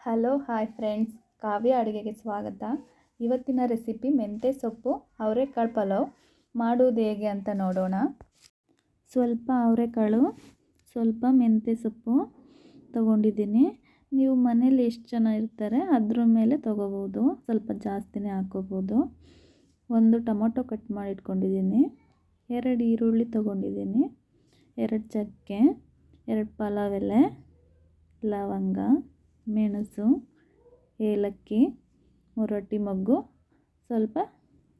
Hello hi friends, ಕಾವ್ಯ ಅಡುಗೆಗೆ ಸ್ವಾಗತ. ಇವತ್ತಿನ ರೆಸಿಪಿ ಮೆಂತ್ಯ ಸೊಪ್ಪು ಅವರೆಕಾಳು ಪಲಾವ್ ಮಾಡುವುದು ಹೇಗೆ ಅಂತ ನೋಡೋಣ. ಸ್ವಲ್ಪ ಅವರೆಕಾಳು, ಸ್ವಲ್ಪ ಮೆಂತ್ಯ ಸೊಪ್ಪು ತೊಗೊಂಡಿದ್ದೀನಿ. ನೀವು ಮನೇಲಿ ಎಷ್ಟು ಜನ ಇರ್ತಾರೆ ಅದ್ರ ಮೇಲೆ ತೊಗೋಬೋದು, ಸ್ವಲ್ಪ ಜಾಸ್ತಿನೇ ಹಾಕ್ಕೋಬೋದು. ಒಂದು ಟೊಮೊಟೊ ಕಟ್ ಮಾಡಿ ಇಟ್ಕೊಂಡಿದ್ದೀನಿ. 2 ಈರುಳ್ಳಿ ತೊಗೊಂಡಿದ್ದೀನಿ. 2 ಚಕ್ಕೆ, 2 ಪಲಾವ್ ಎಲೆ, ಲವಂಗ, ಮೆಣಸು, ಏಲಕ್ಕಿ, ಮುರಟಿ ಮೊಗ್ಗು, ಸ್ವಲ್ಪ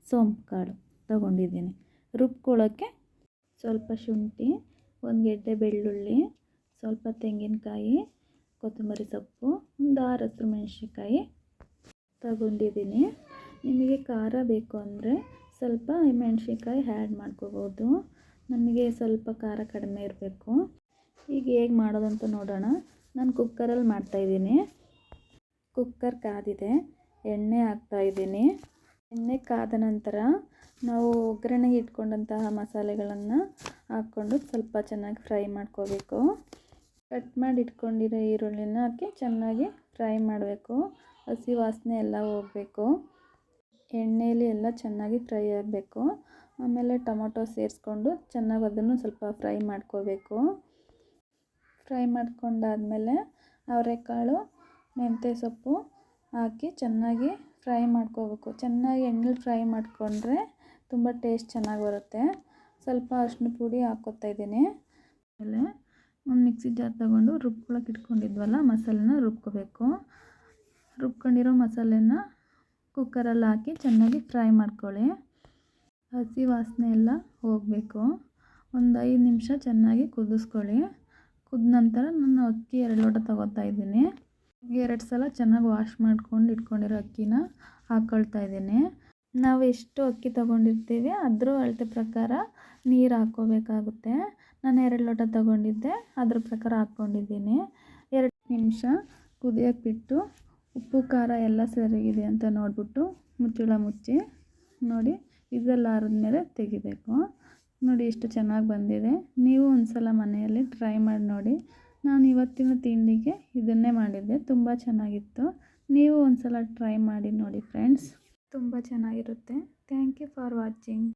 ಸೋಂಪು ಕಾಳು ತೊಗೊಂಡಿದ್ದೀನಿ. ರುಬ್ಕೊಳ್ಳೋಕ್ಕೆ ಸ್ವಲ್ಪ ಶುಂಠಿ, 1 ಗೆಡ್ಡೆ ಬೆಳ್ಳುಳ್ಳಿ, ಸ್ವಲ್ಪ ತೆಂಗಿನಕಾಯಿ, ಕೊತ್ತಂಬರಿ ಸೊಪ್ಪು, ಒಂದು 6 ಹಸಿಮೆಣಸಿನ್ಕಾಯಿ ತಗೊಂಡಿದ್ದೀನಿ. ನಿಮಗೆ ಖಾರ ಬೇಕು ಅಂದರೆ ಸ್ವಲ್ಪ ಮೆಣಸಿನ್ಕಾಯಿ ಆ್ಯಡ್ ಮಾಡ್ಕೋಬೋದು. ನಮಗೆ ಸ್ವಲ್ಪ ಖಾರ ಕಡಿಮೆ ಇರಬೇಕು. ಈಗ ಹೇಗೆ ಮಾಡೋದಂತ ನೋಡೋಣ. ನಾನು ಕುಕ್ಕರಲ್ಲಿ ಮಾಡ್ತಾಯಿದ್ದೀನಿ. ಕುಕ್ಕರ್ ಕಾದಿದೆ, ಎಣ್ಣೆ ಹಾಕ್ತಾಯಿದ್ದೀನಿ. ಎಣ್ಣೆ ಕಾದ ನಂತರ ನಾವು ಒಗ್ಗರಣೆಗೆ ಇಟ್ಕೊಂಡಂತಹ ಮಸಾಲೆಗಳನ್ನು ಹಾಕ್ಕೊಂಡು ಸ್ವಲ್ಪ ಚೆನ್ನಾಗಿ ಫ್ರೈ ಮಾಡ್ಕೋಬೇಕು. ಕಟ್ ಮಾಡಿ ಇಟ್ಕೊಂಡಿರೋ ಈರುಳ್ಳಿನ ಹಾಕಿ ಚೆನ್ನಾಗಿ ಫ್ರೈ ಮಾಡಬೇಕು. ಹಸಿ ವಾಸನೆ ಎಲ್ಲ ಹೋಗಬೇಕು. ಎಣ್ಣೆಯಲ್ಲಿ ಎಲ್ಲ ಚೆನ್ನಾಗಿ ಫ್ರೈ ಆಗಬೇಕು. ಆಮೇಲೆ ಟೊಮೊಟೊ ಸೇರಿಸ್ಕೊಂಡು ಚೆನ್ನಾಗಿ ಅದನ್ನು ಸ್ವಲ್ಪ ಫ್ರೈ ಮಾಡ್ಕೋಬೇಕು. ಫ್ರೈ ಮಾಡ್ಕೊಂಡಾದಮೇಲೆ ಅವರೆಕಾಳು, ಮೆಂತ್ಯ ಸೊಪ್ಪು ಹಾಕಿ ಚೆನ್ನಾಗಿ ಫ್ರೈ ಮಾಡ್ಕೋಬೇಕು. ಚೆನ್ನಾಗಿ ಎಣ್ಣೆಲಿ ಫ್ರೈ ಮಾಡಿಕೊಂಡ್ರೆ ತುಂಬ ಟೇಸ್ಟ್ ಚೆನ್ನಾಗಿ ಬರುತ್ತೆ. ಸ್ವಲ್ಪ ಅರಿಶಿನ ಪುಡಿ ಹಾಕ್ಕೋತಾ ಇದ್ದೀನಿ. ಆಮೇಲೆ ಒಂದು ಮಿಕ್ಸಿ ಜಾರ್ ತೊಗೊಂಡು ರುಬ್ಕೊಳಕ್ಕೆ ಇಟ್ಕೊಂಡಿದ್ವಲ್ಲ ಮಸಾಲೆನ ರುಬ್ಕೋಬೇಕು. ರುಬ್ಕೊಂಡಿರೋ ಮಸಾಲೆನ ಕುಕ್ಕರಲ್ಲಿ ಹಾಕಿ ಚೆನ್ನಾಗಿ ಫ್ರೈ ಮಾಡ್ಕೊಳ್ಳಿ. ಹಸಿ ವಾಸನೆ ಎಲ್ಲ ಹೋಗಬೇಕು. ಒಂದು 5 ನಿಮಿಷ ಚೆನ್ನಾಗಿ ಕುದಿಸ್ಕೊಳ್ಳಿ. ಕುದ ನಂತರ ನಾನು ಅಕ್ಕಿ 2 ಲೋಟ ತೊಗೋತಾ ಇದ್ದೀನಿ. 2 ಸಲ ಚೆನ್ನಾಗಿ ವಾಶ್ ಮಾಡ್ಕೊಂಡು ಇಟ್ಕೊಂಡಿರೋ ಅಕ್ಕಿನ ಹಾಕ್ಕೊಳ್ತಾ ಇದ್ದೀನಿ. ನಾವು ಎಷ್ಟು ಅಕ್ಕಿ ತೊಗೊಂಡಿರ್ತೀವಿ ಅದ್ರ ಅಳತೆ ಪ್ರಕಾರ ನೀರು ಹಾಕ್ಕೋಬೇಕಾಗುತ್ತೆ. ನಾನು 2 ಲೋಟ ತೊಗೊಂಡಿದ್ದೆ, ಅದ್ರ ಪ್ರಕಾರ ಹಾಕ್ಕೊಂಡಿದ್ದೀನಿ. 2 ನಿಮಿಷ ಕುದಿಯೋಕ್ಕೆ ಬಿಟ್ಟು ಉಪ್ಪು ಖಾರ ಎಲ್ಲ ಸರಿಗಿದೆ ಅಂತ ನೋಡಿಬಿಟ್ಟು ಮುಚ್ಚಳ ಮುಚ್ಚಿ ನೋಡಿ, ವಿಸಲ್ ಆರಿದ್ಮೇಲೆ ತೆಗಿಬೇಕು. ನೋಡಿ ಎಷ್ಟು ಚೆನ್ನಾಗಿ ಬಂದಿದೆ. ನೀವು ಒಂದು ಸಲ ಮನೆಯಲ್ಲಿ ಟ್ರೈ ಮಾಡಿ ನೋಡಿ. ನಾನು ಇವತ್ತಿನ ತಿಂಡಿಗೆ ಇದನ್ನೇ ಮಾಡಿದ್ದೆ, ತುಂಬ ಚೆನ್ನಾಗಿತ್ತು. ನೀವು ಒಂದು ಸಲ ಟ್ರೈ ಮಾಡಿ ನೋಡಿ ಫ್ರೆಂಡ್ಸ್, ತುಂಬ ಚೆನ್ನಾಗಿರುತ್ತೆ. Thank you for watching.